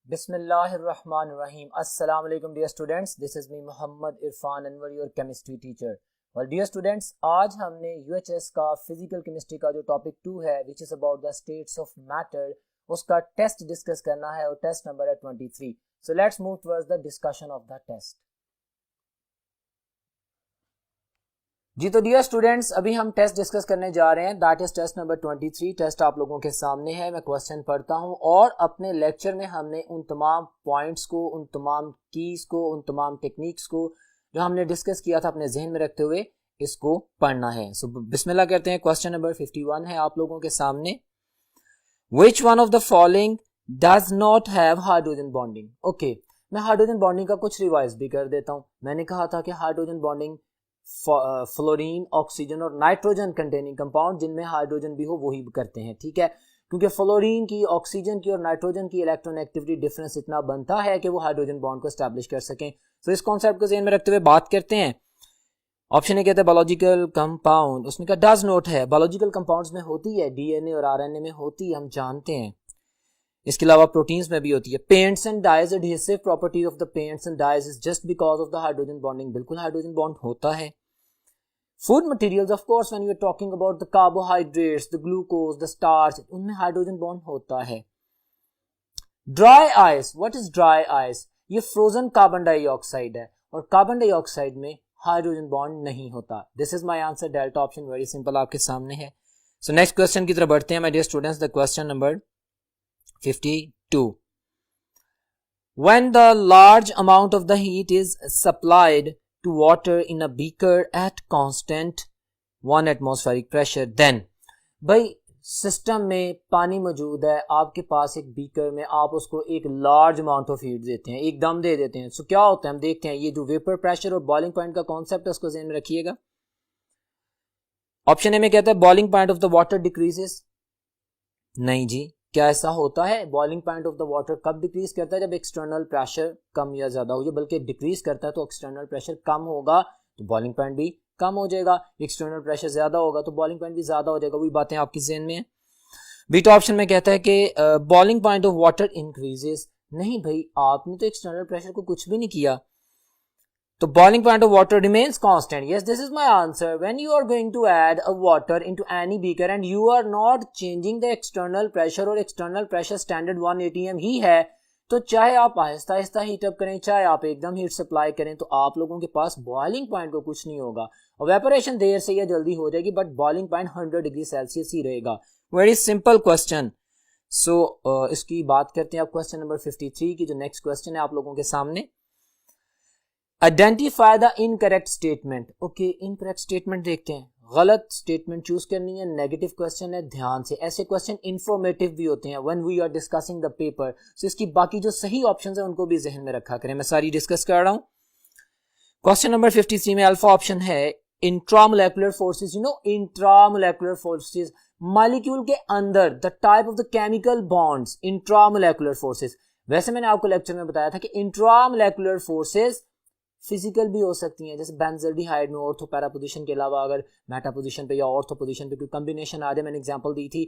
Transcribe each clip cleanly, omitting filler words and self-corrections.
Bismillahirrahmanirrahim. Assalamu alaikum dear students. This is me Muhammad Irfan Anwar, your chemistry teacher. Well dear students, आज हमने UHS का physical chemistry का जो topic 2 है which is about the states of matter, उसका test discuss करना है और टेस्ट नंबर है 23. So let's move towards the discussion of the test. जी तो डियर स्टूडेंट्स, अभी हम टेस्ट डिस्कस करने जा रहे हैं, that is test number 23. Test आप लोगों के सामने है, मैं क्वेश्चन पढ़ता हूं और अपने लेक्चर में हमने उन तमाम पॉइंट्स को, उन तमाम कीज को, उन तमाम टेक्निक्स को जो हमने डिस्कस किया था अपने जहन में रखते हुए इसको पढ़ना है. सो बिस्मिल्लाह करते हैं. क्वेश्चन नंबर 51 है आप लोगों के सामने. Which one of the following does not have hydrogen bonding. Okay, मैं हाइड्रोजन बॉन्डिंग का कुछ रिवाइज भी कर देता हूं. मैंने कहा था कि हाइड्रोजन बॉन्डिंग फ्लोरीन, ऑक्सीजन और नाइट्रोजन कंटेनिंग कंपाउंड जिनमें हाइड्रोजन भी हो वही करते हैं. ठीक है, क्योंकि फ्लोरीन की, ऑक्सीजन की और नाइट्रोजन की इलेक्ट्रॉन एक्टिविटी डिफरेंस इतना बनता है कि वो हाइड्रोजन बॉन्ड को एस्टैब्लिश कर सकें. तो इस कॉन्सेप्ट को ध्यान में रखते हुए बात करते हैं. ऑप्शन ए कहते हैं बायोलॉजिकल कंपाउंड, उसने कहा डज नॉट है. बायोलॉजिकल कंपाउंड्स में होती है, डीएनए और आरएनए में होती है, हम जानते हैं. इसके अलावा प्रोटीन्स में भी होती है. Paints and dyes, adhesive property of the paints and dyes is just because of the hydrogen bonding. बिल्कुल हाइड्रोजन बॉन्ड होता है. Food materials, of course when you are talking about the carbohydrates, the glucose, the starch, उनमें hydrogen bond होता है. Dry ice, what is dry ice? ये frozen carbon dioxide है और carbon dioxide में हाइड्रोजन बॉन्ड नहीं होता. This is my answer, delta option. Very simple, आपके सामने है. सो नेक्स्ट क्वेश्चन की तरफ बढ़ते हैं my dear students. The question number 52. When the large amount of the heat is supplied to water in a beaker at constant 1 atmospheric pressure, then भाई system में पानी मौजूद है, आपके पास एक बीकर में आप उसको एक लार्ज अमाउंट ऑफ हीट देते हैं, एकदम दे देते हैं. सो क्या होता है हम देखते हैं. ये जो वेपर प्रेशर और बॉइलिंग पॉइंट का कॉन्सेप्ट है उसको ध्यान में रखिएगा. ऑप्शन ए में कहता है boiling point of the water decreases. नहीं जी, क्या ऐसा होता है? Boiling point of the water कब डिक्रीज करता है? जब एक्सटर्नल प्रेशर कम या ज्यादा हो जाए, बल्कि डिक्रीज करता है तो एक्सटर्नल प्रेशर कम होगा तो बॉइलिंग पॉइंट भी कम हो जाएगा. एक्सटर्नल प्रेशर ज्यादा होगा तो बॉइलिंग पॉइंट भी ज्यादा हो जाएगा. वही बातें आपकी ज़हन में है. बीटा ऑप्शन में कहता है कि boiling point of water increases. नहीं भाई, आपने तो एक्सटर्नल प्रेशर को कुछ भी नहीं किया, तो boiling point of water remains constant. Yes, this is my answer. When you are going to add a water into any beaker and you are not changing the external pressure और external pressure standard 1 atm ही है, तो चाहे आप Aahista Aahista heat up करें, चाहे आप एकदम heat supply करें, तो आप लोगों के पास बॉइलिंग पॉइंट को कुछ नहीं होगा. और वेपोरेशन देर से या जल्दी हो जाएगी, but boiling point 100 degree Celsius ही रहेगा. Very simple question. सो इसकी बात करते हैं आप क्वेश्चन नंबर 53 की, जो नेक्स्ट क्वेश्चन है आप लोगों के सामने. Identify the incorrect statement. Okay, incorrect statement देखते हैं. गलत स्टेटमेंट चूज करनी है. नेगेटिव क्वेश्चन है, ध्यान से. ऐसे क्वेश्चन इंफॉर्मेटिव भी होते हैं when we are discussing the paper. So इसकी बाकी जो सही ऑप्शंस हैं उनको भी जहन में रखा करें. मैं सारी डिस्कस कर रहा हूं. क्वेश्चन नंबर 53 में अल्फा ऑप्शन है intramolecular forces. You know intramolecular forces, molecule के अंदर, the type of the chemical bonds, intramolecular forces. वैसे मैंने आपको लेक्चर में बताया था कि इंट्रामोलेकुलर फोर्सेस फिजिकल भी हो सकती हैं, जैसे बेंजल्डिहाइड में ऑर्थो पैरा पोजीशन के अलावा अगर मेटा पोजीशन पे या ऑर्थो पोजीशन पे कोई कॉम्बिनेशन आ जाए, मैंने एग्जांपल दी थी.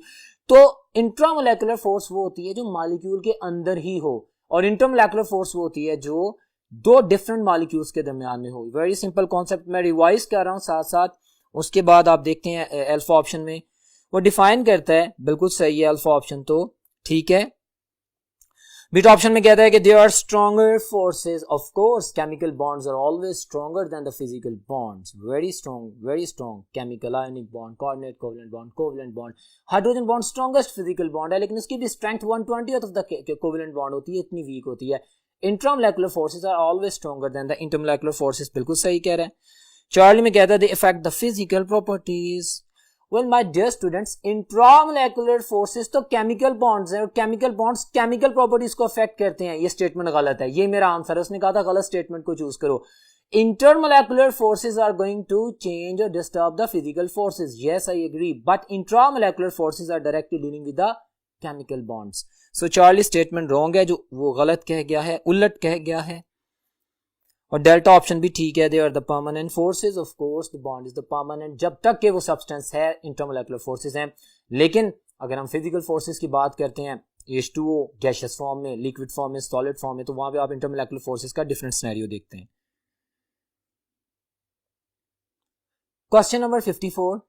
तो इंट्रामोलेकुलर फोर्स वो होती है जो मॉलिक्यूल के अंदर ही हो, और इंटरमोलेकुलर फोर्स वो होती है जो दो डिफरेंट मॉलिक्यूल्स के दरमियान में हो. वेरी सिंपल कॉन्सेप्ट, मैं रिवाइज कर रहा हूँ साथ साथ. उसके बाद आप देखते हैं अल्फा ऑप्शन में वो डिफाइन करता है. बिल्कुल सही है अल्फा ऑप्शन, तो ठीक है. बीटा ऑप्शन में कहता है कि there are stronger forces. Of course chemical bonds are always stronger than the physical bonds. Very strong chemical ionic bond, coordinate covalent bond. Hydrogen bond strongest physical bond है, लेकिन इसकी भी strength 1/20 of the covalent bond होती है, इतनी weak होती है. Intramolecular forces are always stronger than the intermolecular forces. बिल्कुल सही कह रहे हैं. चार्ली में कहता है they affect the physical properties. Well, my dear students, intramolecular forces तो केमिकल बॉन्ड्स हैं और केमिकल बॉन्ड्स केमिकल प्रॉपर्टीज को अफेक्ट करते हैं. ये स्टेटमेंट गलत है, ये मेरा आंसर है. उसने कहा था गलत स्टेटमेंट को चूज करो. Intermolecular forces are going to change or disturb the physical forces. Yes, I agree, but intramolecular forces are directly dealing with the chemical bonds. So Charlie statement wrong है, जो वो गलत कह गया है, उलट कह गया है. और डेल्टा ऑप्शन भी ठीक है. They are the permanent forces. Of course the bond is the permanent जब तक के वो सब्सटेंस है. इंटरमोलेकुलर फोर्सेस हैं, लेकिन अगर हम फिजिकल फोर्सेस की बात करते हैं H2O गैसियस फॉर्म में, लिक्विड फॉर्म में, सॉलिड फॉर्म में, तो वहां पे आप इंटरमोलेकुलर फोर्सेस का डिफरेंट सिनेरियो देखते हैं. Question number 54.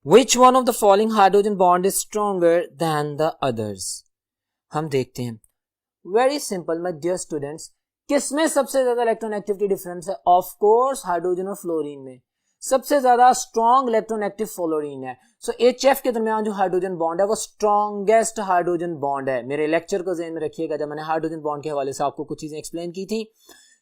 Which one of the following hydrogen bond is stronger than the others? हम देखते हैं. Very simple my dear students. किसमें सबसे ज्यादा इलेक्ट्रोनेगेटिविटी डिफरेंस है? ऑफ कोर्स हाइड्रोजन और फ्लोरीन में सबसे ज्यादा स्ट्रॉन्ग इलेक्ट्रोनेगेटिव फ्लोरीन है. सो HF के दरमियान जो हाइड्रोजन बॉन्ड है वो स्ट्रॉन्गेस्ट हाइड्रोजन बॉन्ड है. मेरे लेक्चर को ज़हन में रखिएगा जब मैंने हाइड्रोजन बॉन्ड के हवाले से आपको कुछ चीजें एक्सप्लेन की थी.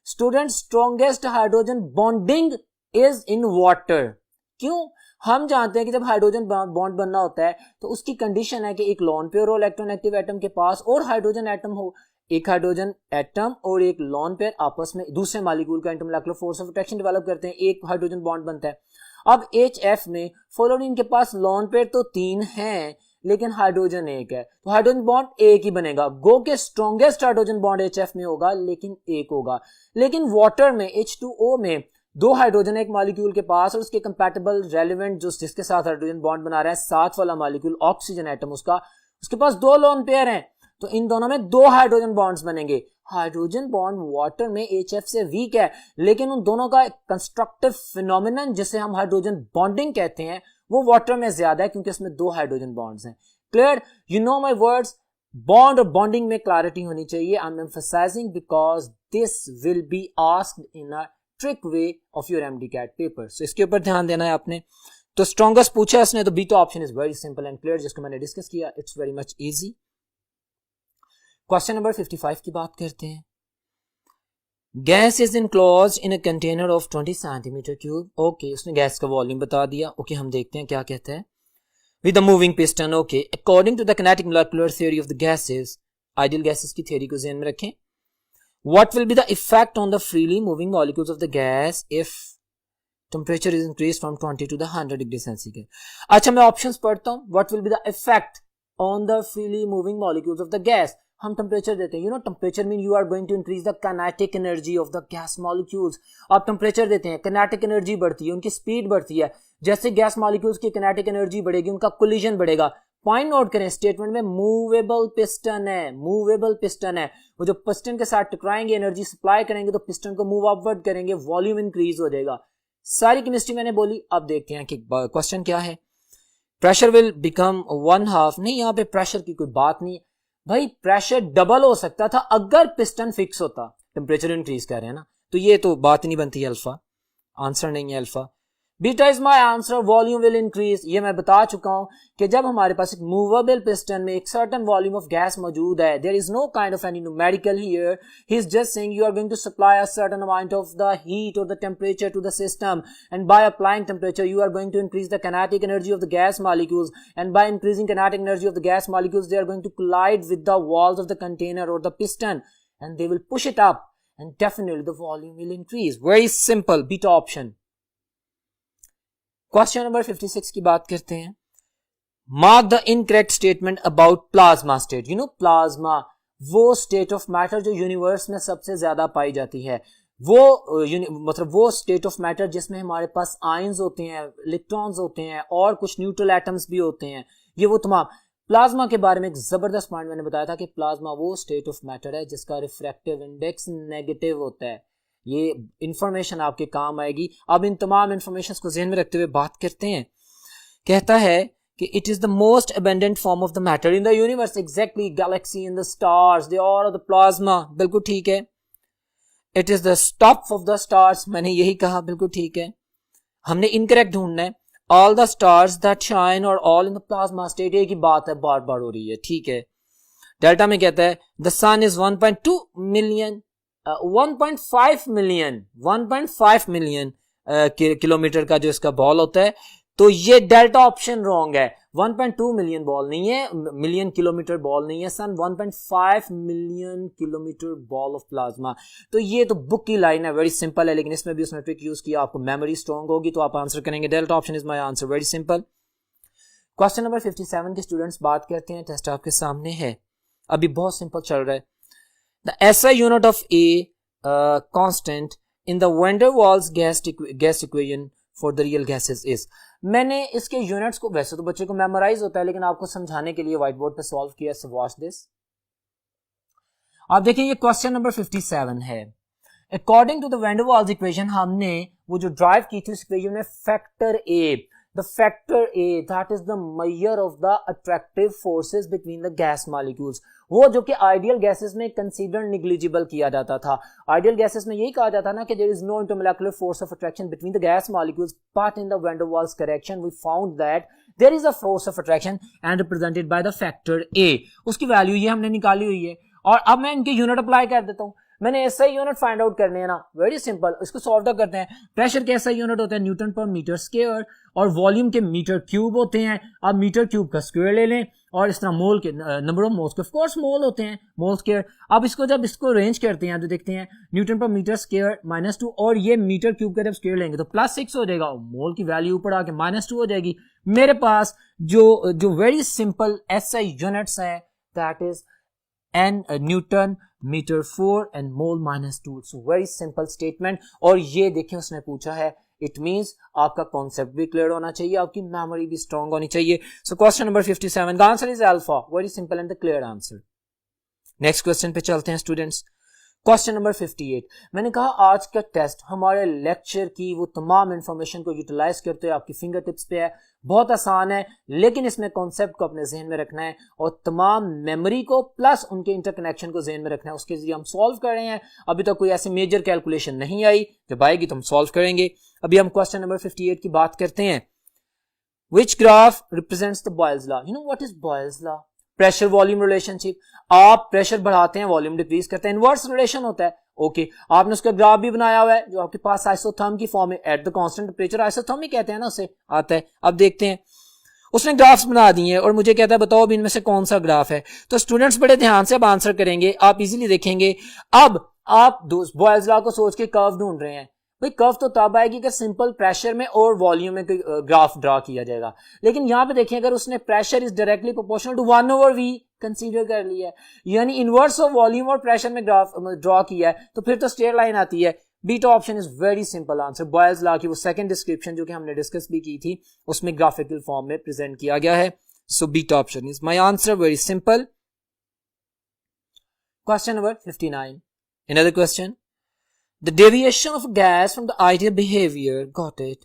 Student, strongest hydrogen bonding is in water. क्यों? हम जानते हैं कि जब हाइड्रोजन बॉन्ड बनना होता है तो उसकी कंडीशन है कि एक लॉन पेयर हो इलेक्ट्रोनेगेटिव एटम के पास और हाइड्रोजन एटम हो. एक हाइड्रोजन एटम और एक लॉन पेयर आपस में दूसरे मॉलिक्यूल का इंटरमोलेकुलर फोर्स ऑफ अट्रैक्शन डेवलप करते हैं, एक हाइड्रोजन बॉन्ड बनता है. अब HF में फ्लोरीन के पास लॉन पेयर तो 3 हैं लेकिन हाइड्रोजन 1 है, तो हाइड्रोजन बॉन्ड एक ही बनेगा. गो के स्ट्रॉन्गेस्ट हाइड्रोजन बॉन्ड HF में होगा लेकिन एक होगा. लेकिन वाटर में H2O में 2 हाइड्रोजन एक मॉलिक्यूल के पास और उसके कंपैटिबल रेलेवेंट जो जिसके साथ हाइड्रोजन बॉन्ड बना रहा है साथ वाला मॉलिक्यूल ऑक्सीजन एटम उसके पास 2 लोन पेयर हैं, तो इन दोनों में 2 हाइड्रोजन बॉन्ड्स बनेंगे. हाइड्रोजन बॉन्ड वाटर में HF से वीक है लेकिन उन दोनों का कंस्ट्रक्टिव फिनोमिनन जिसे हम हाइड्रोजन बॉन्डिंग कहते हैं वो वाटर में ज्यादा है क्योंकि इसमें 2 हाइड्रोजन बॉन्ड्स हैं. Clear? You know my words. Bond और बॉन्डिंग में क्लैरिटी होनी चाहिए. I am emphasising because this will be asked in a trick way of your MD-CAT paper. So इसके ऊपर ध्यान देना है आपने. तो स्ट्रॉन्गेस्ट पूछा इसने तो beta option is very simple and clear जिसको मैंने डिस्कस किया. It's very much easy. Question number 55 की बात करते हैं. Gas is enclosed in a container of 20 centimetre cube. Okay, उसने गैस का वॉल्यूम बता दिया. ओके, हम देखते हैं क्या कहता है. With a moving piston. Okay, according to the kinetic molecular theory of the gases, ideal gases की थ्योरी को ध्यान में रखें. What will be the effect on the freely moving molecules of the gas if temperature is increased from 20 to the 100 degree centigrade? अच्छा, मैं options पढ़ता हूं. What will be the effect on the freely moving molecules of the gas? हम temperature देते हैं. You know temperature mean you are going to increase the kinetic energy of the gas molecules. आप temperature देते हैं, kinetic energy बढ़ती है, उनकी speed बढ़ती है. जैसे गैस मॉलिक्यूल्स की काइनेटिक एनर्जी बढ़ेगी उनका कोलिजन बढ़ेगा. पॉइंट नोट करें, स्टेटमेंट में मूवेबल पिस्टन है, मूवेबल पिस्टन है. वो जो पिस्टन के साथ टकराएंगे एनर्जी सप्लाई करेंगे तो पिस्टन को मूव अपवर्ड करेंगे, वॉल्यूम इंक्रीज हो जाएगा. सारी केमिस्ट्री मैंने बोली. अब देखते हैं कि क्वेश्चन क्या है. Pressure will become 1/2. नहीं, यहाँ पे प्रेशर की कोई बात नहीं भाई. प्रेशर डबल हो सकता था अगर पिस्टन फिक्स होता. टेम्परेचर इंक्रीज कर रहे हैं ना, तो ये तो बात ही नहीं बनती है. अल्फा आंसर नहीं है. Alpha beta is my answer. Volume will increase. ये मैं बता चुका हूं कि जब हमारे पास एक मूवेबल पिस्टन में एक सर्टेन वॉल्यूम ऑफ गैस मौजूद है, there is no kind of any numerical here. He is just saying you are going to supply a certain amount of the heat or the temperature to the system, and by applying temperature you are going to increase the kinetic energy of the gas molecules, and by increasing kinetic energy of the gas molecules they are going to collide with the walls of the container और the piston and they will push it up and definitely the volume will increase. Very simple, beta option. Question number 56 की बात करते हैं. Mark the incorrect statement about plasma state. You know plasma वो state of matter जो universe में सबसे ज्यादा पाई जाती है. वो मतलब वो स्टेट ऑफ मैटर जिसमें हमारे पास आयंस होते हैं, इलेक्ट्रॉन्स होते हैं और कुछ न्यूट्रल एटम्स भी होते हैं. ये वो तमाम. प्लाज्मा के बारे में एक जबरदस्त पॉइंट मैंने बताया था कि प्लाज्मा वो स्टेट ऑफ मैटर है जिसका रिफ्रैक्टिव इंडेक्स नेगेटिव होता है. ये इंफॉर्मेशन आपके काम आएगी. अब इन तमाम इंफॉर्मेशन को ध्यान में रखते हुए बात करते हैं. कहता है कि it is the most abundant form of the matter in the universe. Exactly, galaxy in the stars they are the plasma. बिल्कुल ठीक है. It is the stuff of the stars. मैंने यही कहा, बिल्कुल ठीक है. हमने इनकरेक्ट ढूंढना है. All the stars that shine are all in the plasma state. एक ही बात है, बार बार हो रही है. ठीक है. डेल्टा में कहता है the sun is 1.2 million 1.5 million kilometre का जो इसका बॉल होता है. तो ये डेल्टा ऑप्शन रॉन्ग है. 1.2 मिलियन बॉल नहीं है, मिलियन किलोमीटर बॉल नहीं है. सन 1.5 million kilometre ball of plasma. तो ये तो बुक की लाइन है, वेरी सिंपल है, लेकिन इसमें भी उसने ट्रिक यूज किया. आपको मेमोरी स्ट्रॉन्ग होगी तो आप आंसर करेंगे. Delta option is my answer. Very simple. Question number 57 के स्टूडेंट्स बात करते हैं. टेस्ट आपके सामने है, अभी बहुत सिंपल चल रहा है. The SI unit of a constant in the van der Waals gas equation for the real gases is. मैंने इसके यूनिट्स को, वैसे तो बच्चे को मेमोराइज होता है लेकिन आपको समझाने के लिए व्हाइट बोर्ड पे सॉल्व किया, सो वॉच दिस। आप देखिए ये क्वेश्चन नंबर 57 है। According to the van der Waals equation, हमने वो जो ड्राइव की थी उस इक्वेशन में factor A, the factor A that is the measure of the attractive forces between the gas molecules, वो जो कि आइडियल गैसेस में कंसीडर्ड निग्लिजिबल किया जाता था। आइडियल गैसेस में यही कहा जाता ना कि there is no intermolecular force of attraction between the gas molecules, but in the van der Waals correction we found that there is a force of attraction and represented by the factor a. उसकी value ये हमने निकाली हुई है और अब मैं इनके यूनिट अप्लाई कर देता हूं। मैंने एसआई यूनिट फाइंड आउट करने हैं ना, वेरी सिंपल, इसको सॉल्व करते हैं। प्रेशर के एसआई यूनिट होता है न्यूटन पर मीटर स्क्वायर और वॉल्यूम के मीटर क्यूब होते हैं। आप मीटर क्यूब का स्क्वायर ले लें और इस तरह मोल के नंबर ऑफ मोल्स के, ऑफ कोर्स मोल होते हैं, मोल स्क्वायर। अब इसको जब इसको अरेंज करते हैं तो देखते हैं न्यूटन पर मीटर स्क्वायर -2 और ये मीटर क्यूब का जब स्क्वायर लेंगे तो +6 हो जाएगा, मोल की वैल्यू ऊपर आके -2 हो जाएगी। मेरे पास जो वेरी सिंपल एसआई यूनिट्स हैं that is N newton metre 4 and mole -2। So very simple statement. और ये देखिए उसने पूछा है, इट मींस आपका कॉन्सेप्ट भी क्लियर होना चाहिए, आपकी मेमोरी भी स्ट्रांग होनी चाहिए। सो क्वेश्चन नंबर 57 का answer is alpha, very simple and the clear answer. Next question पे चलते हैं स्टूडेंट्स। क्वेश्चन नंबर 58, मैंने कहा आज का टेस्ट हमारे लेक्चर की वो तमाम इंफॉर्मेशन को यूटिलाइज करते हुए आपकी फिंगर टिप्स पे है, बहुत आसान है, लेकिन इसमें कॉन्सेप्ट को अपने जहन में रखना है और तमाम मेमोरी को प्लस उनके इंटरकनेक्शन को जहन में रखना है। उसके जरिए हम सॉल्व कर रहे हैं। अभी तक कोई ऐसी मेजर कैलकुलेशन नहीं आई, जब आएगी तो हम सॉल्व करेंगे। अभी हम क्वेश्चन नंबर 58 की बात करते हैं। Which graph represents the Boyle's law? You know what is Boyle's law? Pressure volume relationship. आप प्रेशर बढ़ाते हैं, वॉल्यूम डिक्रीज करते हैं, इनवर्स रिलेशन होता है। ओके, आपने उसका ग्राफ भी बनाया हुआ है जो आपके पास आइसोथर्म की फॉर्म में, at the constant temperature isotherm ही कहते हैं ना, उसे आता है। अब देखते हैं, उसने ग्राफ्स बना दिए हैं और मुझे कहता है बताओ अब इनमें से कौन सा ग्राफ है। तो स्टूडेंट्स बड़े ध्यान से अब आंसर करेंगे, आप इजीली देखेंगे। अब आप बॉयल्स लॉ को सोच के कर्व ढूंढ रहे हैं। भाई कर्व तो तब आएगी अगर सिंपल प्रेशर में और वॉल्यूम में कोई ग्राफ ड्रा किया जाएगा, लेकिन यहां पे देखिए अगर उसने pressure is directly proportional to 1/v consider कर लिया है, यानी इनवर्स ऑफ वॉल्यूम और प्रेशर में ग्राफ ड्रॉ किया है, तो फिर तो स्ट्रेट लाइन आती है। Beta option is very simple answer. Boyle's law की वो सेकंड डिस्क्रिप्शन जो कि हमने डिस्कस भी की थी उसमें ग्राफिकल फॉर्म में प्रेजेंट किया गया है। सो beta option is my answer, very simple. Question number 59, another question. The deviation of gas from the ideal behavior, got it,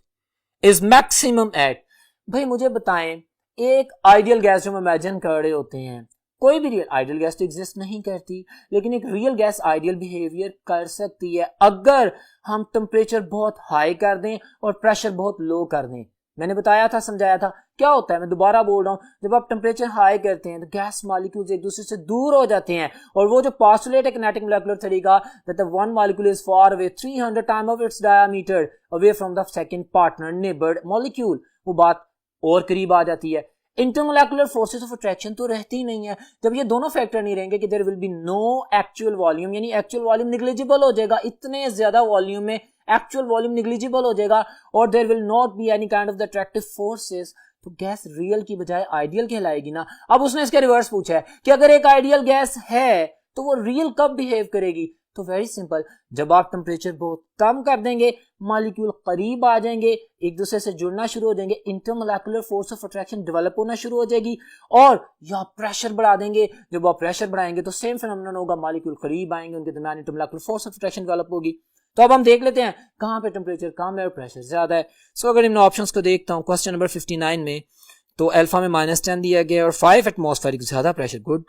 is maximum at, भाई मुझे बताएं, एक आइडियल गैस जो हम इमेजिन कर रहे होते हैं, कोई भी रियल आइडियल गैस तो एग्जिस्ट नहीं करती, लेकिन एक रियल गैस आइडियल बिहेवियर कर सकती है अगर हम टेम्परेचर बहुत हाई कर दें और प्रेशर बहुत लो कर दें। मैंने बताया था, समझाया था क्या होता है, मैं दोबारा बोल रहा हूं, जब आप टेम्परेचर हाई करते हैं तो गैस मॉलिक्यूल्स एक दूसरे से दूर हो जाते हैं और वो जो पोस्टुलेट है किनेटिक मॉलिक्यूलर थ्योरी का, that the one molecule is far away 300 time of its diameter away from the second partner neighboured molecule, वो बात और करीब आ जाती है। इंटरमोलेक्युलर फोर्सेस ऑफ अट्रैक्शन तो रहती ही नहीं है। जब ये दोनों फैक्टर नहीं रहेंगे कि there will be no actual volume, यानी एक्चुअल वॉल्यूम निग्लिजिबल हो जाएगा, इतने ज्यादा वॉल्यूम में एक्चुअल वॉल्यूम निग्लिजिबल हो जाएगा और there will not be any kind of the attractive forces, तो गैस रियल की बजाय आइडियल कहलाएगी ना। अब उसने इसके रिवर्स पूछा है कि अगर एक आइडियल गैस है तो वो रियल कब बिहेव करेगी, तो वेरी सिंपल, जब आप टेम्परेचर बहुत कम कर देंगे, मॉलिक्यूल करीब आ जाएंगे, एक दूसरे से जुड़ना शुरू हो जाएंगे, इंटरमोलेक्युलर फोर्स ऑफ अट्रैक्शन डेवलप होना शुरू हो जाएगी, और या प्रेशर बढ़ा देंगे, जब आप प्रेशर बढ़ाएंगे तो सेम फिनोमेनन होगा, मॉलिक्यूल करीब आएंगे, उनके दरमियान इंटरमोलेक्युलर फोर्स ऑफ अट्रैक्शन डेवलप होगी। तो अब हम देख लेते हैं कहां पे टेम्परेचर कम है और प्रेशर ज्यादा है। सो अगर इन ऑप्शंस को देखता हूं क्वेश्चन नंबर 59 में, तो अल्फा में -10 दिया गया और 5 एटमॉस्फेरिक ज्यादा प्रेशर, गुड।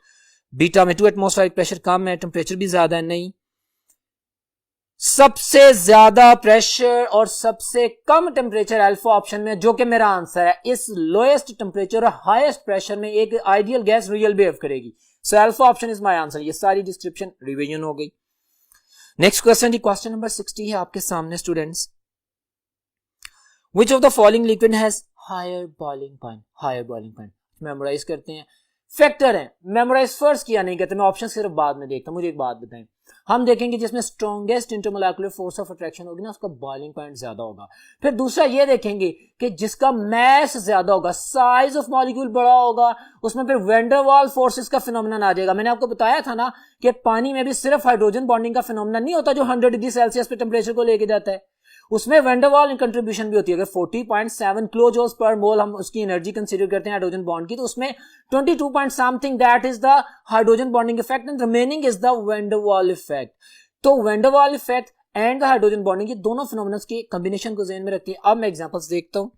बीटा में 2 एटमॉस्फेरिक प्रेशर कम है, टेम्परेचर भी ज्यादा है, नहीं। सबसे ज्यादा प्रेशर और सबसे कम टेम्परेचर अल्फा ऑप्शन में, जो कि मेरा आंसर है। इस लोएस्ट टेम्परेचर और हाईएस्ट प्रेशर में एक आइडियल गैस रियल बिहेव करेगी। So alpha option is my answer. ये सारी डिस्क्रिप्शन रिवीजन हो गई। नेक्स्ट क्वेश्चन, क्वेश्चन नंबर 60 है आपके सामने students. Which of the following liquid has higher boiling point? Higher boiling point memorise करते हैं, फैक्टर है, मेमोराइज फर्स्ट किया नहीं कहते, मैं ऑप्शन सिर्फ बाद में देखता हूं। मुझे एक बात बताएं, हम देखेंगे जिसमें स्ट्रॉन्गेस्ट इंटरमोलेक्युलर फोर्स ऑफ अट्रैक्शन होगी ना, उसका बॉइलिंग पॉइंट ज्यादा होगा। फिर दूसरा ये देखेंगे कि जिसका मैस ज्यादा होगा, साइज ऑफ मॉलिक्यूल बड़ा होगा, उसमें फिर वैन डर वाल फोर्सेस का फिनोमेनन आ जाएगा। मैंने आपको बताया था ना कि पानी में भी सिर्फ हाइड्रोजन बॉन्डिंग का फिनोमेनन नहीं होता जो 100 डिग्री सेल्सियस पे टेम्परेचर को लेके जाता है, उसमें वेंडरवाल कंट्रीब्यूशन भी होती है। अगर 40.7 किलो जूल्स पर मोल हम उसकी एनर्जी कंसीडर करते हैं हाइड्रोजन बॉन्ड की, तो उसमें 22 point something that is the hydrogen bonding effect and remaining is the van der Waals effect. तो van der Waals effect and the hydrogen bonding, ये दोनों फिनोमेना की कॉम्बिनेशन को ज़हन में रखती है। अब मैं एग्जांपल्स देखता हूं।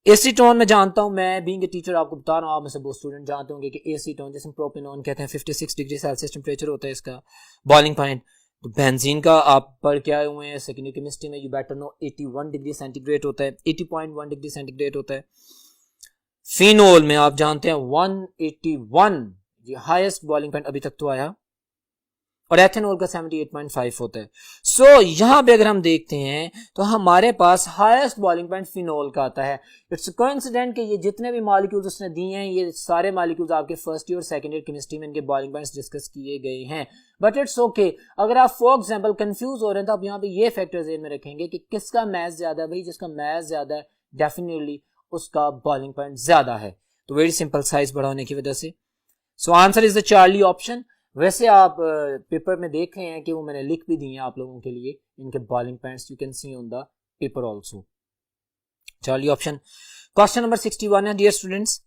एसीटोन में जानता हूं, मैं बीइंग ए टीचर आपको बता रहा हूं, आप में से बहुत स्टूडेंट जानते होंगे कि एसीटोन जिसे प्रोपेनॉन कहते हैं 56 डिग्री सेल्सियस टेम्परेचर होता है इसका बॉइलिंग पॉइंट। तो बेंजीन का आप पढ़ के आए हुए हैं सेकेंडरी केमिस्ट्री में, you better know 81 degree centigrade होता है, 80.1 डिग्री सेंटीग्रेड होता है। फिनोल में आप जानते हैं 181 ये हाईएस्ट बॉइलिंग पॉइंट अभी तक तो आया, और एथेनॉल का 78.5 होता है। सो यहां पे अगर हम देखते हैं तो हमारे पास हाईएस्ट बॉइलिंग पॉइंट फिनोल का आता है। इट्स कोइंसिडेंट कि ये जितने भी मॉलिक्यूल्स उसने दिए हैं ये सारे मॉलिक्यूल्स आपके फर्स्ट ईयर और सेकंड ईयर केमिस्ट्री में इनके बॉइलिंग पॉइंट्स डिस्कस किए गए हैं। बट इट्स ओके, अगर आप फॉर एग्जांपल कंफ्यूज हो रहे हैं तो आप यहाँ पे ये फैक्टर ज़हन में रखेंगे कि किसका मैथ ज्यादा है। भाई जिसका मैथ ज्यादा है डेफिनेटली उसका बॉइलिंग पॉइंट ज्यादा है। तो वेरी सिंपल, साइज बड़ा होने की वजह से। So answer is the Charlie option. वैसे आप पेपर में देख रहे हैं कि वो मैंने लिख भी दिए हैं आप लोगों के लिए इनके boiling points, you can see on the paper also. Charlie option. Question number 61 है, dear students,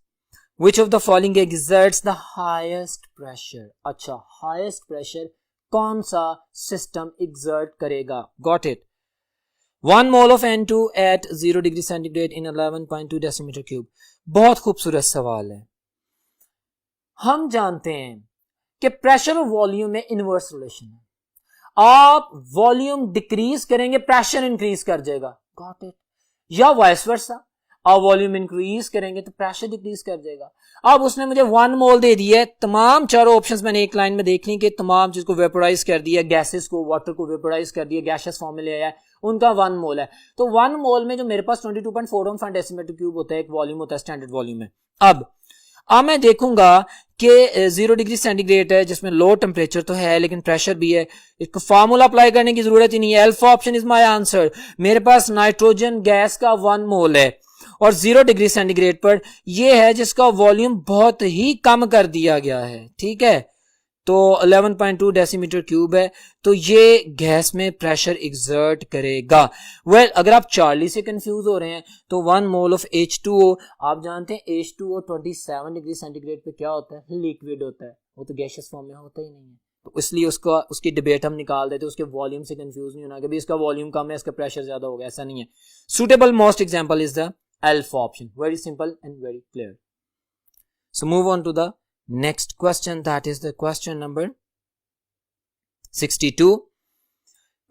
which of the following exerts the highest pressure. अच्छा, हाईएस्ट प्रेशर कौन सा सिस्टम एक्सर्ट करेगा? Got it. 1 mole of N2 at 0 degree centigrade in 11.2 decimetre cube. बहुत खूबसूरत सवाल है। हम जानते हैं कि प्रेशर और वॉल्यूम में इनवर्स रिलेशन है। आप वॉल्यूम डिक्रीज करेंगे प्रेशर इंक्रीज कर जाएगा, गॉट इट। या वाइस वर्सा, आप वॉल्यूम इंक्रीज करेंगे तो प्रेशर डिक्रीज कर जाएगा। अब उसने मुझे 1 मोल दे दिया है, तमाम चारों ऑप्शंस मैंने एक लाइन में देख ली कि तमाम चीज को वेपोराइज कर दिया, गैसेस को, वाटर को वेपोराइज कर दिया, गैसेस फॉर्म में ले आया है, उनका 1 मोल है। तो 1 मोल में जो मेरे पास 22.41 डेसीमीटर क्यूब होता है, एक वॉल्यूम होता है, स्टैंडर्ड वॉल्यूम है। अब मैं देखूंगा कि 0 डिग्री सेंटीग्रेड है जिसमें लो टेम्परेचर तो है लेकिन प्रेशर भी है, इसको फार्मूला अप्लाई करने की जरूरत ही नहीं है। Alpha option is my answer. मेरे पास नाइट्रोजन गैस का 1 मोल है और 0 डिग्री सेंटीग्रेड पर यह है जिसका वॉल्यूम बहुत ही कम कर दिया गया है, ठीक है। तो 11.2 डेसीमीटर क्यूब है, तो ये गैस में प्रेशर एक्सर्ट करेगा। वेल, अगर आप चार्ली से कंफ्यूज हो रहे हैं तो 1 मोल ऑफ H2O, आप जानते हैं H2O 27 डिग्री सेंटीग्रेड पे क्या होता है? लिक्विड होता है, वो तो गैसियस फॉर्म में होता ही नहीं है। तो इसलिए उसकी डिबेट हम निकाल देते, उसके वॉल्यूम से कंफ्यूज नहीं होना कि भाई इसका वॉल्यूम कम है इसका प्रेशर ज्यादा होगा, ऐसा नहीं है। Suitable most example is the alpha option. Very simple and very clear. So move on to the next question, that is the question number 62.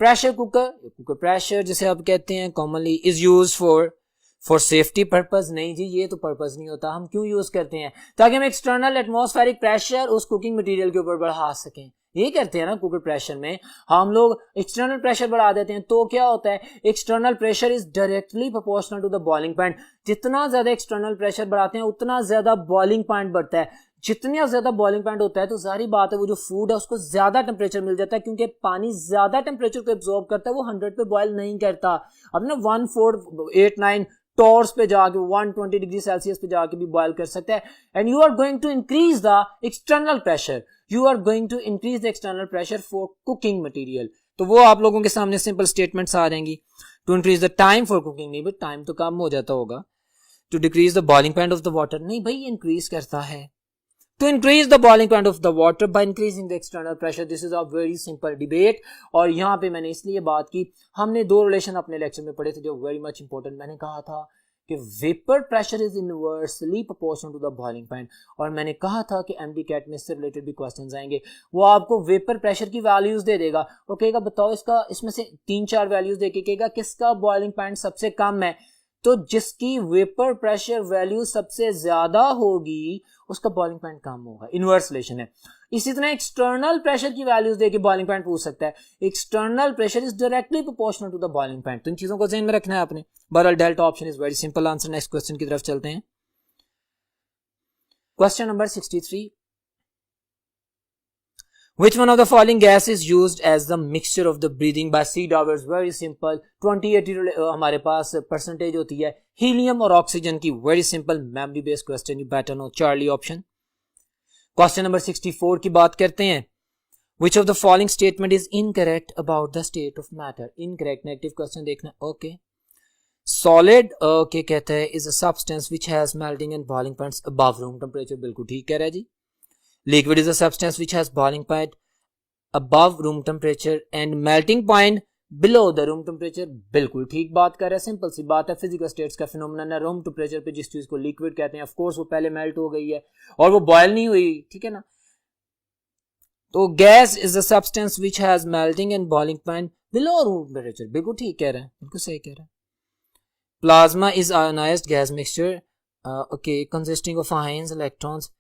pressure cooker pressure जिसे आप कहते हैं commonly is used for safety purpose। नहीं जी, ये तो purpose नहीं होता। हम क्यों यूज करते हैं? ताकि हम एक्सटर्नल एटमॉस्फेरिक प्रेशर उस कुकिंग मटेरियल के ऊपर बढ़ा सकें। ये करते हैं ना कुकर प्रेशर में, हम लोग एक्सटर्नल प्रेशर बढ़ा देते हैं। तो क्या होता है? External pressure is directly proportional to the boiling point. जितना ज्यादा एक्सटर्नल प्रेशर बढ़ाते हैं उतना ज्यादा बॉइलिंग पॉइंट बढ़ता है। जितना ज्यादा बॉइलिंग पॉइंट होता है तो जारी बात है वो जो फूड है उसको ज्यादा टेम्परेचर मिल जाता है, क्योंकि पानी ज्यादा टेम्परेचर को एब्जॉर्ब करता है, वो 100 पे बॉयल नहीं करता। अब ना 1489 टॉर्स पे जाके 120 डिग्री सेल्सियस पे जाके भी बॉयल कर सकता है। And you are going to increase the external pressure, you are going to increase the external pressure for cooking material. तो वो आप लोगों के सामने सिंपल स्टेटमेंट्स आ जाएंगी। To increase the time for cooking, नहीं भाई टाइम तो कम हो जाता होगा। To decrease the boiling point of the water, नहीं भाई इंक्रीज करता है। To increase the boiling point of the water by increasing the external pressure, this is a very simple debate। और यहाँ पे मैंने इसलिए बात की, हमने 2 रिलेशन अपने लेक्चर में पढ़े थे जो वेरी मच इंपॉर्टेंट। मैंने कहा था कि vapour pressure is inversely proportional to the boiling point, और मैंने कहा था कि MDCAT में इससे रिलेटेड भी क्वेश्चंस आएंगे। वो आपको वेपर प्रेशर की वैल्यूज दे देगा, वो कहेगा बताओ इसमें से 3-4 वैल्यूज देके कहेगा किसका बॉइलिंग पॉइंट सबसे कम है। तो जिसकी वेपर प्रेशर वैल्यू सबसे ज्यादा होगी उसका बॉइलिंग पॉइंट कम होगा, इनवर्स रिलेशन है। इसी तरह एक्सटर्नल प्रेशर की वैल्यूज देके बॉइलिंग पॉइंट पूछ सकता है। External pressure is directly proportional to the boiling point. तो इन चीजों को ध्यान में रखना है आपने। बहरहाल delta option is very simple answer. Next question की तरफ चलते हैं। Question number 63, Which one of the following gas is used as the mixture of the breathing by sea divers? Very simple। 20-80 हमारे पास परसेंटेज होती है हीलियम और oxygen की। Very simple memory based question, you better know. Charlie option. Question number 64 की बात करते हैं। Which of the following statement is incorrect about the state of matter? Incorrect, negative question देखना. ओके. सॉलिड ओके कहता है is a substance which has melting and boiling points above room temperature. बिल्कुल ठीक कह रहा है जी. Liquid is a substance which has boiling point above room temperature and melting point below the room temperature. बिल्कुल ठीक बात कर रहा है. सिंपल सी बात है. फिजिकल स्टेट्स का फिनोमेनन है. रूम टेम्परेचर पे जिस चीज को लिक्विड कहते हैं, ऑफ कोर्स वो पहले मेल्ट हो गई है और वो बॉयल नहीं हुई. ठीक है ना. तो gas is a substance which has melting and boiling point below room temperature. बिल्कुल ठीक कह रहा है. बिल्कुल सही कह रहा है. Plasma is ionised gas mixture okay consisting of ions, electrons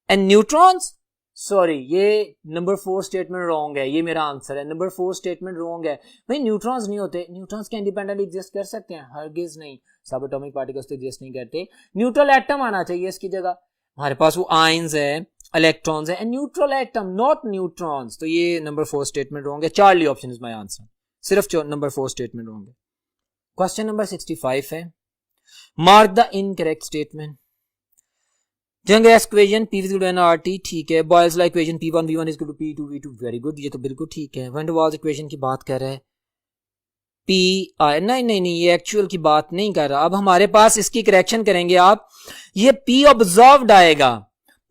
and neutrons. Sorry, ये नंबर 4 स्टेटमेंट रॉन्ग है. ये मेरा आंसर है. नंबर 4 स्टेटमेंट रॉन्ग है. भाई न्यूट्रॉन्स नहीं होते. न्यूट्रॉन्स क्या इंडिपेंडेंटली एग्जिस्ट कर सकते हैं? हरगिज नहीं. सब एटॉमिक पार्टिकल्स तो एग्जिस्ट नहीं करते. न्यूट्रल एटम आना चाहिए इसकी जगह. हमारे पास वो आयंस है, इलेक्ट्रॉन्स है and neutral atom, not neutrons. तो ये नंबर 4 स्टेटमेंट रॉन्ग है. Charlie option is my answer. सिर्फ नंबर 4 स्टेटमेंट रॉन्ग है. क्वेश्चन नंबर 65 है. Mark the incorrect statement. जंगरेस equation P is equal to nRT. ठीक है. Boyle's law equation P1 V1 is equal to P2 V2. Very good. ये तो बिल्कुल ठीक है. वैन डर वाल्स इक्वेशन की बात कर रहा है. नहीं, ये एक्चुअल की बात नहीं कर रहा. अब हमारे पास इसकी करेक्शन करेंगे आप. ये P ऑब्जर्व्ड आएगा.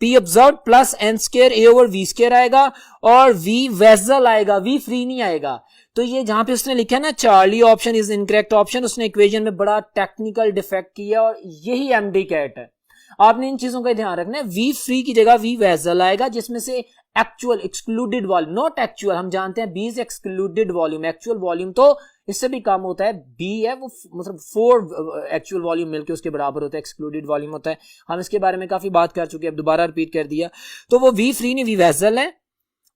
P observed plus n square A over V square आएगा और V वेसल आएगा. V फ्री नहीं आएगा. तो ये जहां पे उसने लिखा है ना Charlie option is incorrect option, उसने इक्वेशन में बड़ा टेक्निकल डिफेक्ट किया और यही एमडी कैट है. आपने इन चीजों का ध्यान रखना है. वी फ्री की जगह वी वेसल आएगा जिसमें से actual excluded volume, not actual. हम जानते हैं B is excluded volume. Actual volume तो इससे भी कम होता है. बी है वो मतलब 4 एक्चुअल वॉल्यूम मिलकर उसके बराबर होता है. एक्सक्लूडेड वॉल्यूम होता है. हम इसके बारे में काफी बात कर चुके हैं. अब दोबारा रिपीट कर दिया. तो वो वी फ्री नहीं, वी वेसल है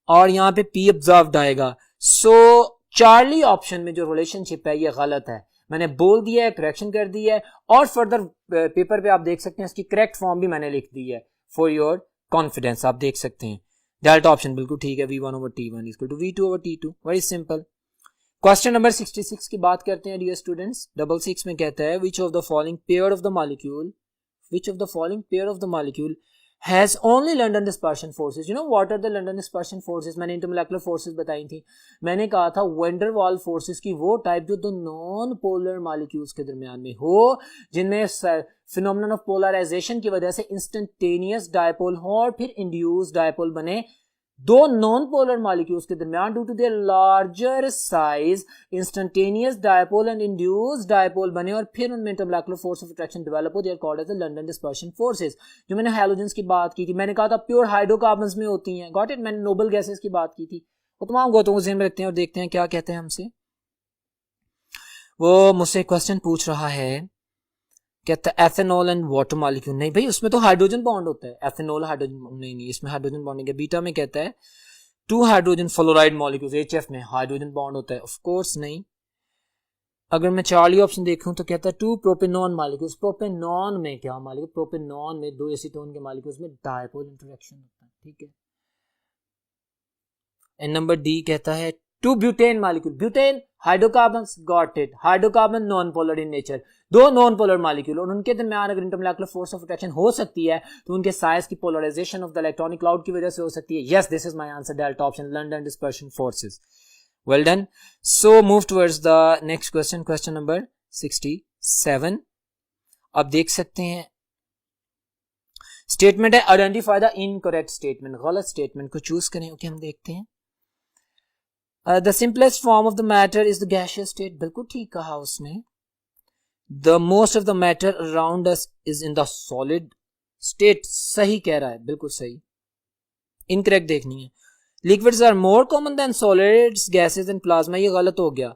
और यहाँ पे पी ऑब्जर्व्ड आएगा. सो चार्ली ऑप्शन में जो रिलेशनशिप है ये गलत है. मैंने बोल दिया है, करेक्शन कर दी है और फर्दर पेपर पे आप देख सकते हैं इसकी करेक्ट फॉर्म भी मैंने लिख दी है फॉर योर कॉन्फिडेंस. आप देख सकते हैं. डेल्टा ऑप्शन बिल्कुल ठीक है. V1 over T1 equal to V2 over T2. Very simple. Question number 66 की बात करते हैं डियर स्टूडेंट्स. 66 में कहता है विच of the following pair of the molecule has only London dispersion forces. You know what are the London dispersion forces? मैंने intermolecular forces बताई थी. मैंने कहा था van der Waals forces की वो टाइप जो दो नॉन पोलर मॉलिक्यूल्स के दरमियान में हो, जिनमें फिनोमेनन ऑफ पोलराइजेशन की वजह से इंस्टेंटेनियस डायपोल हो और फिर इंड्यूस डायपोल बने. दो नॉन पोलर मॉलिक्यूल्स के दरमियान due to their larger size instantaneous dipole and induce dipole बने और फिर उनमें intermolecular force of attraction develop हो. They are called as the London dispersion forces. जो मैंने हैलोजेंस की बात की थी, मैंने कहा था प्योर हाइड्रोकार्बन्स में होती हैं. Got it. मैंने नोबल गैसेस की बात की थी. वो तमाम गौतों को ज़हन में रखते हैं और देखते हैं क्या कहते हैं हमसे. वो मुझसे क्वेश्चन पूछ रहा है, कहता है एथेनॉल एंड वाटर मॉलिक्यूल. नहीं भाई, उसमें तो हाइड्रोजन बॉन्ड होता है. एथेनॉल हाइड्रोजन नहीं, इसमें हाइड्रोजन बॉन्ड नहीं है. बीटा में कहता है 2 हाइड्रोजन फ्लोराइड मॉलिक्यूल्स. HF में हाइड्रोजन बॉन्ड होता है. ऑफ कोर्स नहीं. अगर मैं चार्ली ऑप्शन देखूं तो कहता है 2 प्रोपेनॉन मॉलिक्यूल्स. प्रोपेनॉन में क्या मॉलिक्यूल? प्रोपेनॉन में 2 एसीटोन के मॉलिक्यूल्स में डायपोल इंटरेक्शन होता है. ठीक है. एंड नंबर डी कहता है 2 butane molecule. Butane hydrocarbons. Got it. Hydrocarbon non polar in nature. 2 non polar molecule और उनके दरमियान अगर इंटरमोलेकुलर फोर्स ऑफ अट्रैक्शन हो सकती है तो उनके साइज की polarisation of the electronic cloud की वजह से हो सकती है. Yes, this is my answer. Delta option, London dispersion forces. Well done. So move towards the next question. Question number 67. अब देख सकते हैं स्टेटमेंट है आइडेंटिफाई द इनकरेक्ट स्टेटमेंट. गलत स्टेटमेंट को चूज करें. ओके, हम देखते हैं. The simplest form of the matter is the gaseous state. बिल्कुल ठीक कहा उसने. The most of the matter around us is in the solid state. सही कह रहा है. बिल्कुल सही. Incorrect देखनी है. Liquids are more common than solids, gases and plasma. ये गलत हो गया.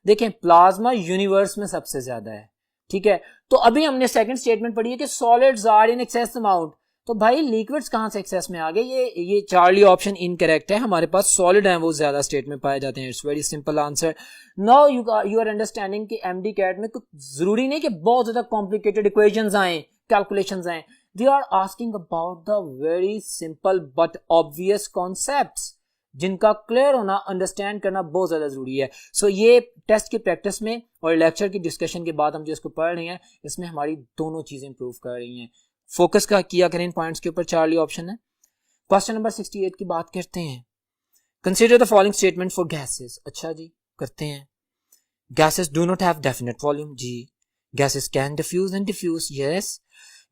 देखें, प्लाज्मा यूनिवर्स में सबसे ज्यादा है. ठीक है. तो अभी हमने सेकंड स्टेटमेंट पढ़ी है कि solids are in excess amount. तो भाई लिक्विड्स कहां से एक्सेस में आ गए? ये चार्ली ऑप्शन इनकरेक्ट है. हमारे पास सॉलिड हैं, वो ज्यादा स्टेट में पाए जाते हैं. It's very simple answer. Now you are understanding कि एमडी कैट में कुछ जरूरी नहीं कि बहुत ज्यादा कॉम्प्लिकेटेड इक्वेशंस आए, कैलकुलेशंस आए. They are asking about the very simple but obvious concepts जिनका क्लियर होना, अंडरस्टैंड करना बहुत ज्यादा जरूरी है. सो ये टेस्ट की प्रैक्टिस में और लेक्चर की डिस्कशन के बाद हम जो इसको पढ़ रहे हैं, इसमें हमारी दोनों चीजें इंप्रूव कर रही हैं. फोकस का किया करें इन पॉइंट्स के ऊपर. चार्ली ऑप्शन है. क्वेश्चन नंबर 68 की बात करते हैं. Consider the following statement for gases. अच्छा जी, करते हैं। Gases do not have definite volume, जी। Gases can diffuse and diffuse, yes.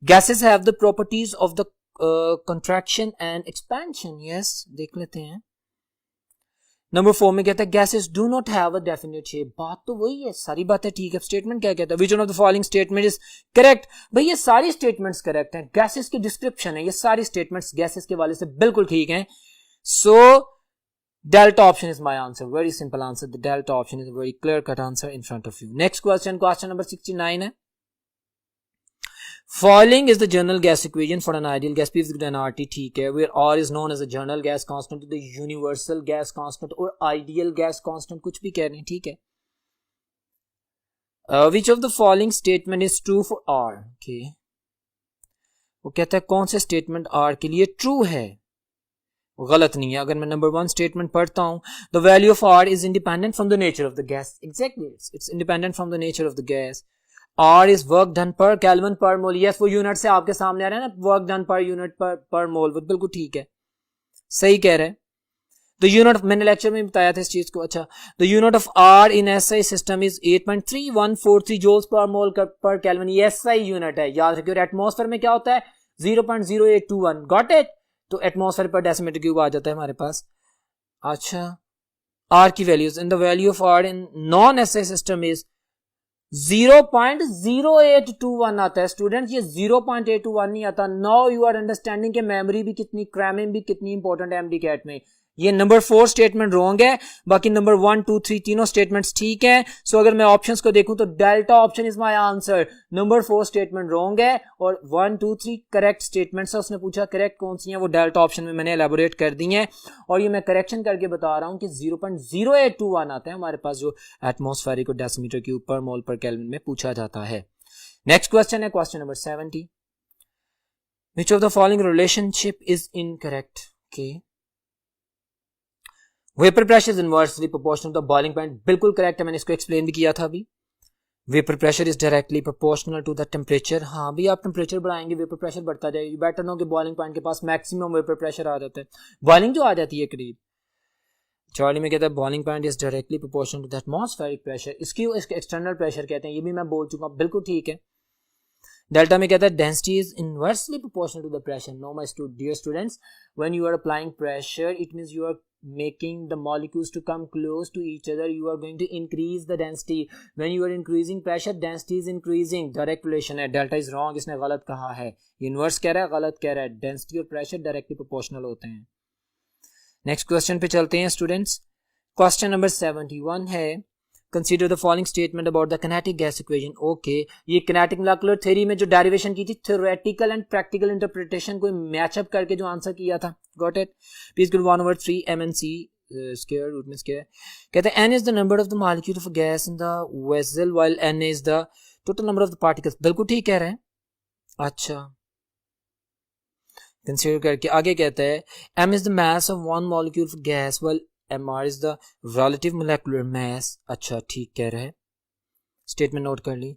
Gases have the properties of the contraction and expansion, yes, देख लेते हैं। नंबर 4 में कहता है gases do not have a definite shape. बात तो वही है, सारी बातें ठीक है। स्टेटमेंट क्या कहता है? Which one of the following statement is correct? भाई ये सारी स्टेटमेंट्स करेक्ट हैं। गैसेस की डिस्क्रिप्शन है, ये सारी स्टेटमेंट्स गैसेस के वाले से बिल्कुल ठीक हैं। सो delta option is my answer, very simple answer. The delta option is a very clear cut answer in front of you. Next question, question number 69 है। Following is the general gas equation for an ideal gas, P is equal to nRT, ठीक है, where R is known as a general gas constant, the universal gas constant और ideal gas constant कुछ भी कह रहे हैं, ठीक है। Which of the following statement is true for R? Okay. वो कहता है कौन से स्टेटमेंट R के लिए ट्रू है, गलत नहीं है। अगर मैं नंबर 1 स्टेटमेंट पढ़ता हूं, the value of R is independent from the nature of the gas, exactly, it's independent from the nature of the gas. R is work done per Kelvin per mole, yes, वो unit से आपके सामने आ रहा है ना, work done per unit पर मोल, वो बिल्कुल ठीक है, सही कह रहे हैं। द यूनिट, मैंने लेक्चर में बताया था इस चीज को। अच्छा, the unit of R in SI system is 8.3143 joules per mole पर केल्विन, ये SI यूनिट है, याद रखिए। और एटमॉस्फेयर में क्या होता है? 0.0821, गॉट इट? तो एटमॉस्फेयर पर डेसीमीटर क्यूब आ जाता है हमारे पास। अच्छा, R की values, in the value of R in non SI system is 0.0821 आता है स्टूडेंट, ये 0.821 नहीं आता। नाउ यू आर अंडरस्टैंडिंग कि मेमोरी भी कितनी, क्रैमिंग भी कितनी इंपॉर्टेंट है एमडी कैट में। ये नंबर 4 स्टेटमेंट रॉन्ग है, बाकी नंबर 1 2 3 तीनों स्टेटमेंट्स ठीक है। सो अगर मैं ऑप्शंस को देखूं तो delta option is my answer. Number 4 statement wrong है और 1 2 3 करेक्ट स्टेटमेंट्स है। उसने पूछा करेक्ट कौन सी हैं, वो डेल्टा ऑप्शन में मैंने एलैबोरेट कर दी हैं। और ये मैं करेक्शन करके बता रहा हूं कि 0.0821 आता है हमारे पास, जो एटमॉस्फेरिक को डेसीमीटर क्यूब पर मोल पर केल्विन में पूछा जाता है। नेक्स्ट क्वेश्चन है question number 70। Which of the following relationship is incorrect? Okay, vapour pressure is inversely proportional to the boiling point, बिल्कुल करेक्ट है, मैंने इसको एक्सप्लेन भी किया था अभी। Vapour pressure is directly proportional to the temperature, हाँ भी, आप टेम्परेचर बढ़ाएंगे वेपर प्रेशर बढ़ता जाएगा। बेटर नो कि बॉइलिंग पॉइंट के पास मैक्सिमम वेपर प्रेशर आ जाता है, बॉइलिंग जो आ जाती है करीब। चार्ली में कहता है boiling point is directly proportional to the atmospheric pressure, इसकी एक्सटर्नल प्रेशर कहते हैं, ये भी मैं बोल चुका हूँ, बिल्कुल ठीक है। डेल्टा में कहता है density is inversely proportional to the pressure. No my dear students, when you are applying pressure it means you are making the molecules to come close to each other, you are going to increase the density. When you are increasing pressure, density is increasing, direct relation है। delta is wrong, इसने गलत कहा है, inverse कह रहा है, गलत कह रहा है। डेंसिटी और प्रेशर डायरेक्टली प्रोपोर्शनल होते हैं। नेक्स्ट क्वेश्चन पे चलते हैं स्टूडेंट्स। क्वेश्चन नंबर 71 है, consider the following statement about the kinetic gas equation. Okay, ये किनेटिक मॉलिक्यूलर थ्योरी में जो डेरिवेशन की थी, थ्योरेटिकल एंड प्रैक्टिकल इंटरप्रिटेशन को मैचअप करके जो आंसर किया था, got it? Please give 1/3 mnc square root में स्क्वायर। कहते हैं n is the number of the molecule of gas in the vessel while n is the total number of the particles, बिल्कुल ठीक कह रहे हैं। अच्छा, कंसीडर करके आगे कहता है m is the mass of one molecule of gas while mr is the relative molecular mass, अच्छा ठीक कह रहे हैं, स्टेटमेंट नोट कर ली।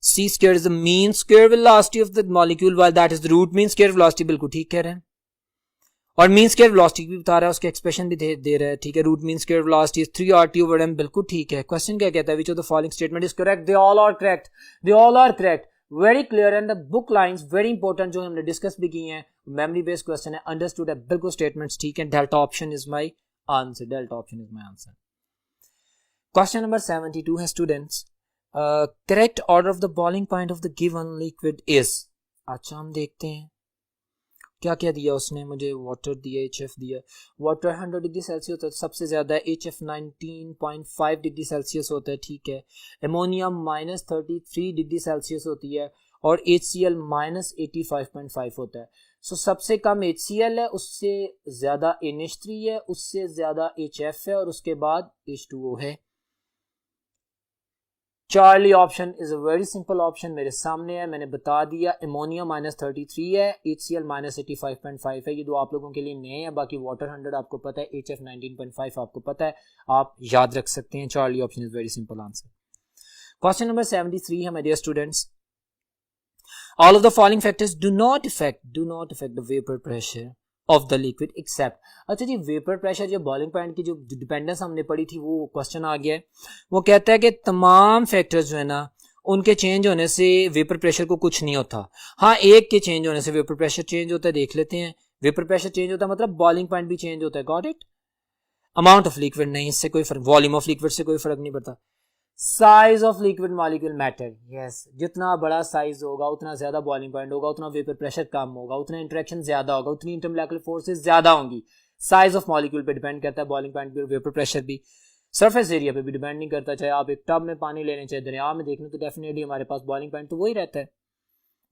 c square is the mean square velocity of the molecule while that is the root mean square velocity, बिल्कुल ठीक कह रहे हैं। और मीन स्क्वायर वेलोसिटी भी बता रहा है, उसके एक्सप्रेशन भी दे रहा है, ठीक है। Root mean square velocity is 3RT/m, बिल्कुल ठीक है। क्वेश्चन क्या कहता है? Which of the following statement is correct? They all are correct, they all are correct, very clear. And the book lines very important, जो हमने डिस्कस भी की हैं, मेमोरी बेस्ड क्वेश्चन है, अंडरस्टूड है, बिल्कुल स्टेटमेंट्स ठीक है। Delta option is my answer, delta option is my answer. Question number 72 है students, correct order of the boiling point of the given liquid is. अच्छा, हम देखते हैं क्या क्या दिया उसने मुझे। वाटर दिया, HF दिया, वाटर 100 डिग्री सेल्सियस होता है, सबसे ज्यादा HF 19.5 डिग्री सेल्सियस होता है, ठीक है। एमोनिया -33 डिग्री सेल्सियस होती है और HCl -85.5 होता है। सो सबसे कम HCl है, उससे ज्यादा NH3 है, उससे ज्यादा HF है और उसके बाद H2O है। Charlie option is a very simple option, मेरे सामने है, मैंने बता दिया। एमोनिया -33 है, HCl -85.5 है, ये दो आप लोगों के लिए नए हैं। बाकी वाटर 100 आपको पता है, HF 19.5 आपको पता है, आप याद रख सकते हैं। Charlie option is very simple answer. Question number 73 है my dear students, all of the following factors do not affect the vapour pressure. Of the liquid except. अच्छा जी, वेपर प्रेशर जो बॉइलिंग पॉइंट की जो डिपेंडेंस हमने पढ़ी थी वो क्वेश्चन आ गया है। वो कहता है कि तमाम फैक्टर्स जो है ना उनके चेंज होने से वेपर प्रेशर को कुछ नहीं होता। हाँ, एक के चेंज होने से वेपर प्रेशर चेंज होता है, देख लेते हैं। वेपर प्रेशर चेंज होता है मतलब बॉइलिंग पॉइंट भी चेंज होता है, got it. Amount of liquid नहीं, इससे कोई फर्क, वॉल्यूम ऑफ लिक्विड से कोई फर्क नहीं पड़ता। Size of liquid molecule matter, yes, जितना बड़ा साइज होगा उतना ज्यादा बॉइलिंग पॉइंट होगा, उतना वेपर प्रेशर कम होगा, उतना इंटरेक्शन ज्यादा होगा, उतनी इंटरमोलेक्युलर फोर्सेस ज्यादा होंगी। साइज ऑफ मॉलिक्यूल पे डिपेंड करता है, बॉइलिंग पॉइंट पे, वेपर प्रेशर भी। सरफेस एरिया पे भी डिपेंड नहीं करता, चाहे आप एक टब में पानी लेने चाहे दरिया में देख लें तो डेफिनेटली हमारे पास बॉइलिंग पॉइंट तो वही रहता है।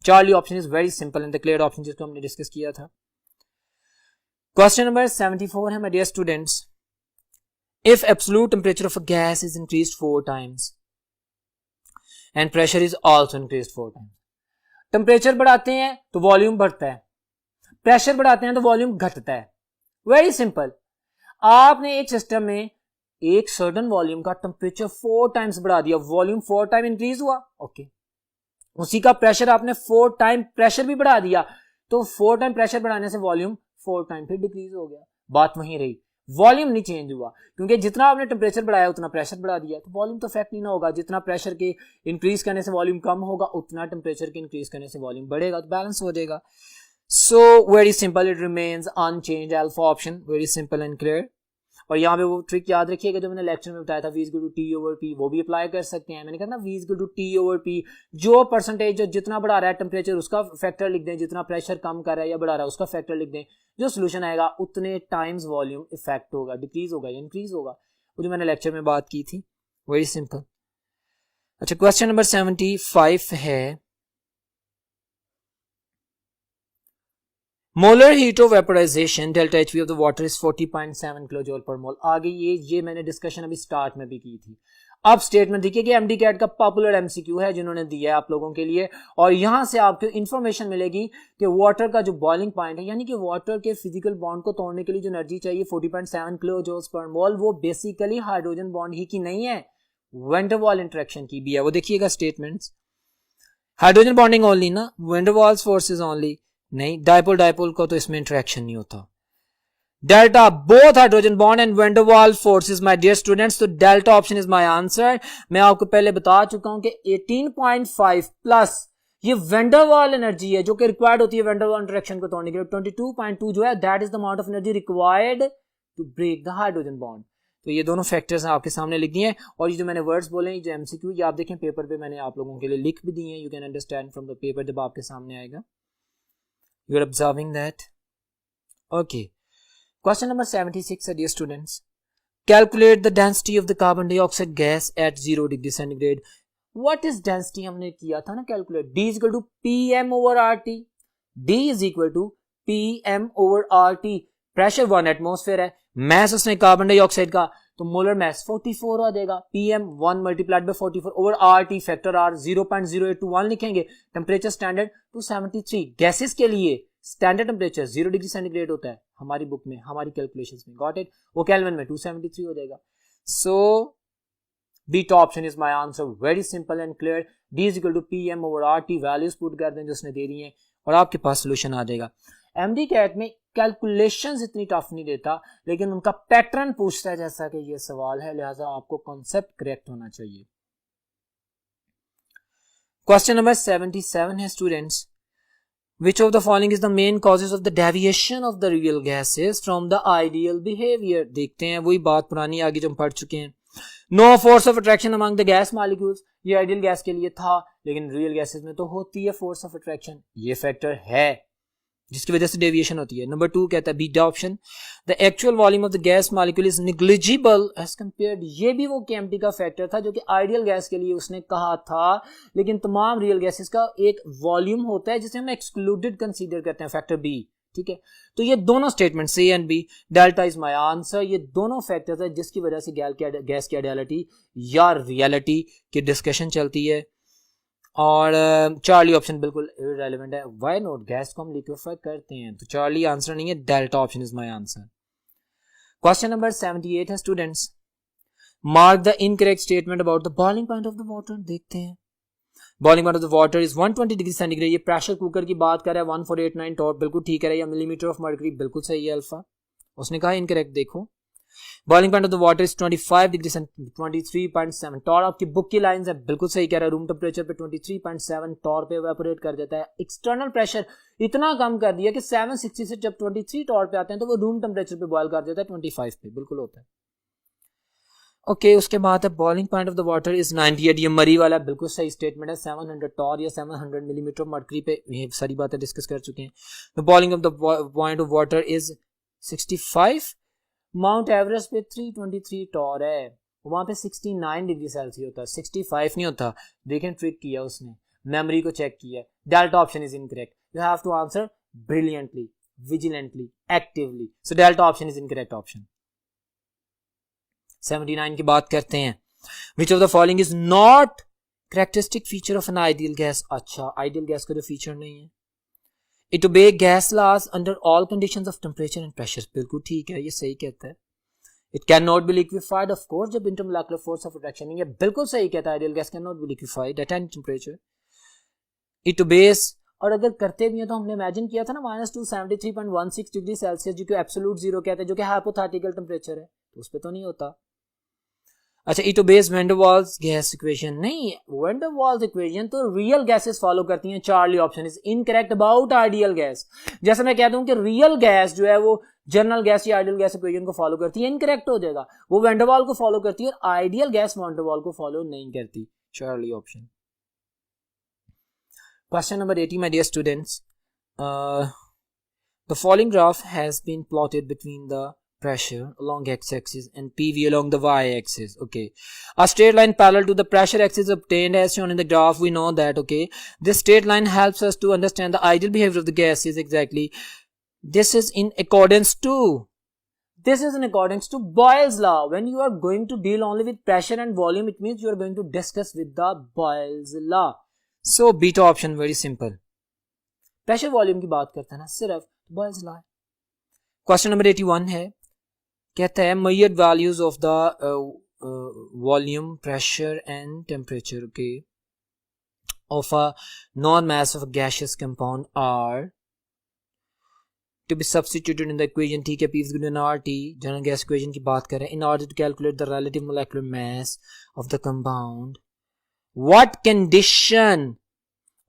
Charlie option is very simple and the clear option जिसको हमने डिस्कस किया था। क्वेश्चन नंबर 74 है my dear students, if absolute temperature of a gas is increased 4 times and pressure is also increased 4 times, temperature बढ़ाते हैं तो volume बढ़ता है, प्रेशर बढ़ाते हैं तो वॉल्यूम घटता है। वेरी सिंपल, आपने एक सिस्टम में एक सर्टेन वॉल्यूम का टेम्परेचर 4 टाइम्स बढ़ा दिया, वॉल्यूम 4 टाइम इंक्रीज हुआ, ओके। उसी का प्रेशर आपने 4 टाइम प्रेशर भी बढ़ा दिया तो 4 टाइम प्रेशर बढ़ाने से वॉल्यूम 4 टाइम फिर डिक्रीज हो गया, बात वहीं रही, वॉल्यूम नहीं चेंज हुआ, क्योंकि जितना आपने टेम्परेचर बढ़ाया उतना प्रेशर बढ़ा दिया, तो वॉल्यूम तो इफेक्ट नहीं ना होगा। जितना प्रेशर के इंक्रीज करने से वॉल्यूम कम होगा उतना टेम्परेचर के इंक्रीज करने से वॉल्यूम बढ़ेगा, तो बैलेंस हो जाएगा। So very simple, it remains unchange, alpha option, very simple and clear. और यहाँ पे वो ट्रिक याद रखिएगा जो मैंने लेक्चर में बताया था, v equal to T over P, वो भी अप्लाई कर सकते हैं। मैंने कहा ना v equal to T over P, जो परसेंटेज जो जितना बढ़ा रहा है टेम्परेचर उसका फैक्टर लिख दें, जितना प्रेशर कम कर रहा है या बढ़ा रहा है उसका फैक्टर लिख दें, जो सोल्यूशन आएगा उतने टाइम्स वॉल्यूम इफेक्ट होगा, डिक्रीज होगा या इंक्रीज होगा, वो जो मैंने लेक्चर में बात की थी, वेरी सिंपल। अच्छा, क्वेश्चन नंबर 75 है, molar heat of vaporisation delta HV of the water is 40.7 kilojoule पर मोल। आगे ये मैंने डिस्कशन अभी स्टार्ट में भी की थी। अब स्टेटमेंट देखिए कि एमडी कैट का पॉपुलर एमसीक्यू है जिन्होंने दिया है आप लोगों के लिए, और यहां से आपको इंफॉर्मेशन मिलेगी कि वाटर का जो बॉइलिंग पॉइंट है, यानी कि वाटर के फिजिकल बॉन्ड को तोड़ने के लिए जो एनर्जी चाहिए 40.7 किलोजूल पर मोल, वो बेसिकली हाइड्रोजन बॉन्ड ही की नहीं है, वैन डर वाल इंटरेक्शन की भी है। वो देखिएगा स्टेटमेंट्स, हाइड्रोजन बॉन्डिंग ओनली ना, van der Waals forces only नहीं, डायपोल डायपोल को तो इसमें इंटरेक्शन नहीं होता। Delta both hydrogen bond and van der Waal forces my dear students, तो delta option is my answer. मैं आपको पहले बता चुका हूं कि 18.5 प्लस ये वैन डर वाल एनर्जी है जो कि रिक्वायर्ड होती है वैन डर वाल इंटरेक्शन को तोड़ने के लिए। 22.2 जो है that is the amount of energy required to break the hydrogen bond. तो ये दोनों फैक्टर्स आपके सामने लिख दिए हैं, और ये जो मैंने वर्ड्स बोले जो एमसीक्यू, ये आप देखें पेपर पे मैंने आप लोगों के लिए लिख भी दिए हैं, you can understand from the paper जब आपके सामने आएगा। You are observing that. Okay. Question number 76, dear students. Calculate the density of the carbon dioxide gas at 0 degree centigrade. What is density? हमने किया था ना calculate. D is equal to PM over RT. D is equal to PM over RT. Pressure 1 atmosphere है. Mass उसने carbon dioxide का, तो molar mass 44 आ जाएगा। PM 1 multiplied by 44 over RT factor R 0.0821 लिखेंगे। Temperature standard 273। गैसेस के लिए standard temperature 0 degree centigrade होता है हमारी बुक में, हमारी कैलकुलेशंस में, गॉट इट। वो केल्विन में 273 हो जाएगा। So beta option is my answer, very simple and clear. D is equal to PM over RT, values put कर दें जो उसने दे दी है और आपके पास सोल्यूशन आ जाएगा। एमडी कैट में कैलकुलेशंस इतनी टफ नहीं देता, लेकिन उनका पैटर्न पूछता है जैसा कि ये सवाल है, लिहाजा आपको कॉन्सेप्ट करेक्ट होना चाहिए। क्वेश्चन नंबर 77 है students, which of the following is the main causes of the deviation of the real gases from the ideal behavior? देखते हैं, वही बात पुरानी आगे जो हम पढ़ चुके हैं। No force of attraction among the gas molecules, ये आइडियल गैस के लिए था, लेकिन रियल गैसेस में तो होती है फोर्स ऑफ अट्रैक्शन, ये फैक्टर है जिसकी वजह से डेविएशन होती है। नंबर 2 कहता है beta option, the actual volume of the gas molecule is negligible as compared, ये भी वो केएमटी का फैक्टर था जो कि आइडियल गैस के लिए उसने कहा था, लेकिन तमाम रियल गैसेस का एक वॉल्यूम होता है जिसे हम एक्सक्लूडेड कंसीडर करते हैं, फैक्टर बी, ठीक है। तो ये दोनों statement C and B, delta is my answer, ये दोनों फैक्टर्स है जिसकी वजह से गैस की आइडियलिटी या रियलिटी की डिस्कशन चलती है। और चार्ली ऑप्शन बिल्कुल इररिलेवेंट है, व्हाई नॉट, गैस को हम लिक्विफाई करते हैं, तो चार्ली आंसर नहीं है, delta option is my answer. Question number 78 है students, mark the incorrect statement about the boiling point of the water. देखते हैं boiling point of the water is 120 degree centigrade. ये प्रेशर कुकर की बात कर रहा है, 1489 टॉर बिल्कुल ठीक है। या मिलीमीटर ऑफ मर्करी बिल्कुल सही है अल्फा। उसने कहा इनकरेक्ट। देखो boiling point of the water is 25 degree 23.7 torr. आपकी बुक की लाइंस है, बिल्कुल सही कह रहा है। रूम टेम्परेचर पे 23.7 टॉर पे इवेपोरेट कर देता है। एक्सटर्नल प्रेशर इतना कम कर दिया कि 760 से जब 23 टॉर पे आते हैं तो वो रूम टेम्परेचर पे बॉयल कर देता है 25 पे, बिल्कुल होता है। ओके उसके बाद है boiling point of the water is 98। ये मरी वाला बिल्कुल सही स्टेटमेंट है। 700 टॉर या 700 मिलीमीटर मर्करी पे ये सारी बातें डिस्कस कर चुके हैं। The boiling of the point of water is 65। Mount Everest पे 323 टॉर है, वहां पे 69 डिग्री सेल्सियस होता है, 65 नहीं होता। देखें ट्रिक किया उसने, मेमोरी को चेक किया। Delta option is incorrect. You have to answer brilliantly, vigilantly, actively. So delta option is incorrect option. 79 की बात करते हैं। Which of the following is not characteristic feature of an ideal gas. अच्छा ideal gas का जो feature नहीं है। It obeys gas laws under all conditions of temperature and pressure, बिल्कुल ठीक है, ये सही कहता है। It can not be liquefied, of course जब इंटरमोलेकुलर फोर्स ऑफ अट्रैक्शन नहीं है, बिल्कुल सही कहता है। Ideal gas can not be liquefied at any temperature. It obeys, और अगर करते भी हैं तो हमने इमेजिन किया था ना -273.16 डिग्री सेल्सियस, जो कि एब्सोल्यूट जीरो कहते हैं, जो कि हाइपोथेटिकल टेम्परेचर है, तो उस पर तो नहीं होता। अच्छा it obeys van der Waals gas equation, नहीं वैन डर वाल्स इक्वेशन तो रियल गैसेस फॉलो करती हैं। Charlie option is incorrect about ideal gas. जैसे मैं कहता हूं कि रियल गैस जो है वो जनरल गैस या आइडियल गैस इक्वेशन को फॉलो करती है, इनकरेक्ट हो जाएगा। वो वैन डर वाल को फॉलो करती है और आइडियल गैस वैन डर वाल को फॉलो नहीं करती। Charlie option. Question number 80 my dear students, the following graph has been plotted between the pressure along x-axis and PV along the y-axis. Okay, a straight line parallel to the pressure axis obtained as shown in the graph. We know that okay, this straight line helps us to understand the ideal behavior of the gases. Exactly, this is in accordance to Boyle's law. When you are going to deal only with pressure and volume, it means you are going to discuss with the Boyle's law. So beta option very simple. Pressure volume की बात करते हैं ना सिर्फ, Boyle's law. Question number 81 है, कहता है measured values of the volume, pressure and temperature okay of a non-mass of a gaseous compound are to be substituted in the equation. ठीक है, P is given RT, general gas equation की बात करें, in order to calculate the relative molecular mass of the compound. What condition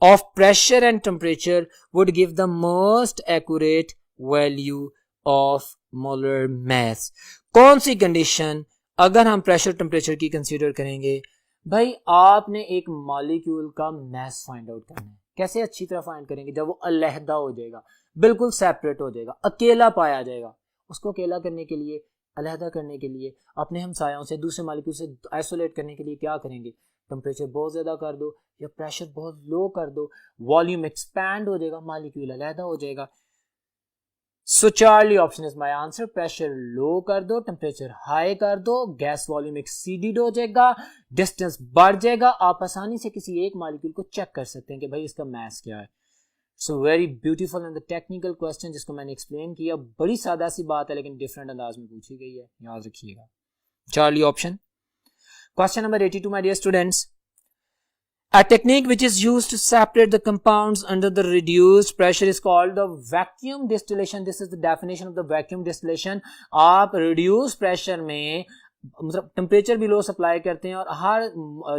of pressure and temperature would give the most accurate value of molar mass? कौन सी condition अगर हम pressure temperature की consider करेंगे? भाई आपने एक मॉलिक्यूल का mass find out करना है। कैसे अच्छी तरह फाइंड करेंगे? जब वो अलहदा हो जाएगा, बिल्कुल सेपरेट हो जाएगा, अकेला पाया जाएगा। उसको अकेला करने के लिए, अलहदा करने के लिए, अपने हमसायों से, दूसरे मॉलिक्यूल से आइसोलेट करने के लिए क्या करेंगे? टेम्परेचर बहुत ज़्यादा कर दो या प्रेशर बहुत लो कर दो, वॉल्यूम एक्सपैंड हो जाएगा, मॉलिक्यूल अलहदा हो जाएगा। So Charlie option is my answer. Pressure low कर दो, टेम्परेचर हाई कर दो, गैस वॉल्यूम एक्सीडेड हो जाएगा, डिस्टेंस बढ़ जाएगा, आप आसानी से किसी एक मॉलिक्यूल को चेक कर सकते हैं कि भाई इसका मास क्या है। So very beautiful and the technical question जिसको मैंने एक्सप्लेन किया, बड़ी सादा सी बात है लेकिन डिफरेंट अंदाज में पूछी गई है, याद रखिएगा। Charlie option. Question number 82 my dear students, a technique which is used to separate the compounds under the reduced pressure is called the vacuum distillation. This is the definition of the vacuum distillation. आप reduced pressure में मतलब temperature भी लो supply करते हैं और हर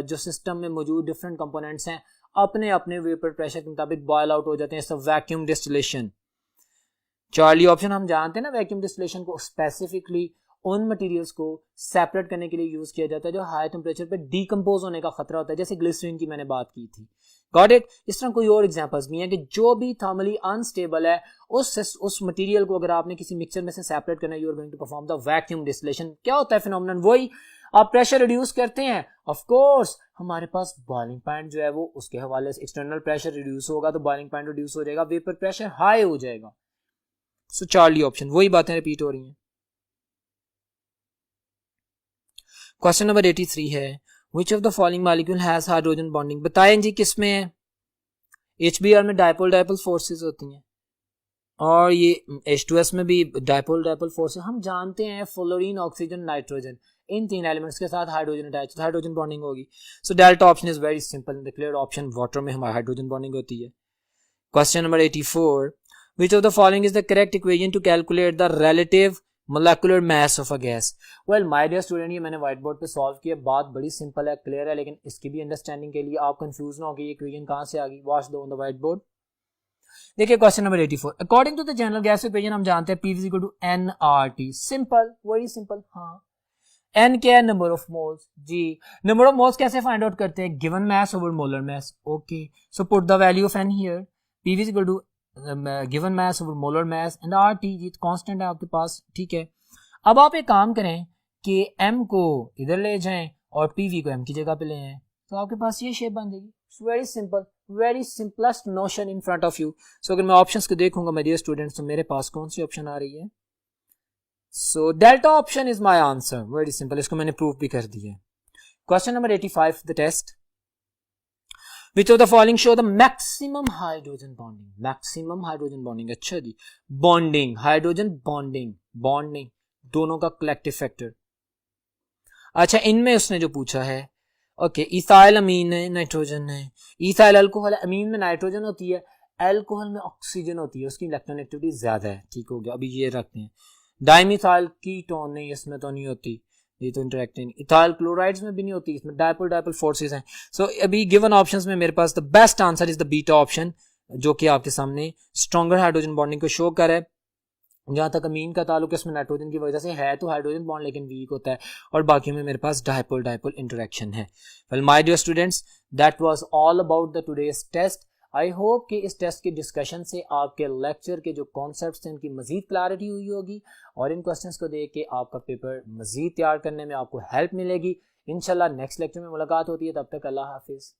जो system में मौजूद डिफरेंट कंपोनेंट्स हैं अपने अपने वेपर प्रेशर के मुताबिक बॉयल आउट हो जाते हैं। सब वैक्यूम डिस्टिलेशन। Charlie option. हम जानते हैं ना वैक्यूम डिस्टिलेशन को स्पेसिफिकली उन मटेरियल्स को सेपरेट करने के लिए यूज किया जाता है जो हाई टेम्परेचर पे डीकंपोज होने का खतरा होता है, जैसे ग्लिसरीन की मैंने बात की थी। Got it? इस तरह कोई और एग्जांपल्स भी हैं कि जो भी थर्मली अनस्टेबल है उस मटेरियल को अगर आपने किसी मिक्सचर में से सेपरेट करना है, you are going to perform the vacuum distillation. क्या होता है फिनोमेनन? वही आप प्रेशर रिड्यूस करते हैं, ऑफ कोर्स हमारे पास बॉइलिंग पॉइंट जो है वो उसके हवाले से एक्सटर्नल प्रेशर रिड्यूस होगा तो बॉइलिंग पॉइंट रिड्यूस हो जाएगा, वेपर प्रेशर हाई हो जाएगा। So Charlie option. वही बातें रिपीट हो रही हैं। क्वेश्चन नंबर 83 है, विच of the following molecule has hydrogen bonding? बताएं जी किसमें है? HBr में डायपोल डायपोल फोर्सेस होती हैं और ये H2S में भी डायपोल डायपोल फोर्सेस। हम जानते हैं फ्लोरीन, ऑक्सीजन, नाइट्रोजन, इन 3 एलिमेंट्स के साथ हाइड्रोजन अटैच तो हाइड्रोजन बॉन्डिंग होगी। सो delta option is very simple, declared option water में हमारी हाइड्रोजन बॉन्डिंग होती है। Question number 84, which of the following is the correct equation to calculate the relative molecular mass of a gas? well my dear student, ये मैंने white board पे solve किया, बात बड़ी सिंपल है, क्लियर है, लेकिन इसकी भी अंडरस्टैंडिंग के लिए आप कंफ्यूज ना हो कि ये इक्वेशन कहाँ से आ गई। वॉच दो ऑन द व्हाइट बोर्ड। देखिए question number 84, according to the general gas equation हम जानते हैं P is equal to nRT, simple, very simple. हाँ, n क्या है? Number of moles. जी, नंबर ऑफ मोल्स कैसे फाइंड आउट करते हैं? Given mass over molar mass. Okay, so put the value of n here, P is equal to given mass over molar mass and RT ये constant है आपके पास, ठीक है। अब आप एक काम करें कि m को इधर ले जाएं और PV को m की जगह पे ले आएं, तो आपके पास ये शेप बन जाएगी। Very simple, very simplest notion in front of you. So अगर मैं ऑप्शंस को देखूंगा माय डियर स्टूडेंट्स, तो मेरे पास कौन सी ऑप्शन आ रही है? So delta option is my answer, very simple, इसको मैंने प्रूव भी कर दिया है। Question number 85, the test, which of the following show the maximum hydrogen bonding? maximum hydrogen bonding, अच्छा जी, bonding, hydrogen bonding, bonding दोनों का collective factor। अच्छा, इनमें उसने जो पूछा है, ओके, इथाइल अमीन है, नाइट्रोजन है, इथाइल अल्कोहल है, अमीन में नाइट्रोजन होती है, अल्कोहल में ऑक्सीजन होती है, उसकी इलेक्ट्रोनेगेटिविटी ज्यादा है, ठीक हो गया। अभी ये रखते हैं, डाइमिथाइल कीटोन नहीं, इसमें तो नहीं होती, ये तो इंटरेक्टिंग, इथाइल क्लोराइड्स में भी नहीं होती, इसमें डायपोल डायपोल फोर्सेस हैं। सो अभी गिवन ऑप्शंस में मेरे पास the best answer is the beta option, जो कि आपके सामने स्ट्रॉन्गर हाइड्रोजन बॉन्डिंग को शो कर है। जहां तक अमीन का ताल्लुक है, इसमें नाइट्रोजन की वजह से है तो हाइड्रोजन बॉन्ड लेकिन वीक होता है, और बाकी में मेरे पास डायपोल डायपोल इंटरेक्शन है। Well my dear students, that was all about the today's test. I hope कि इस टेस्ट की डिस्कशन से आपके लेक्चर के जो कॉन्सेप्ट्स हैं उनकी मजीद क्लैरिटी हुई होगी, और इन क्वेश्चंस को देख के आपका पेपर मजीद तैयार करने में आपको हेल्प मिलेगी। इंशाल्लाह नेक्स्ट लेक्चर में मुलाकात होती है, तब तक अल्लाह हाफिज़।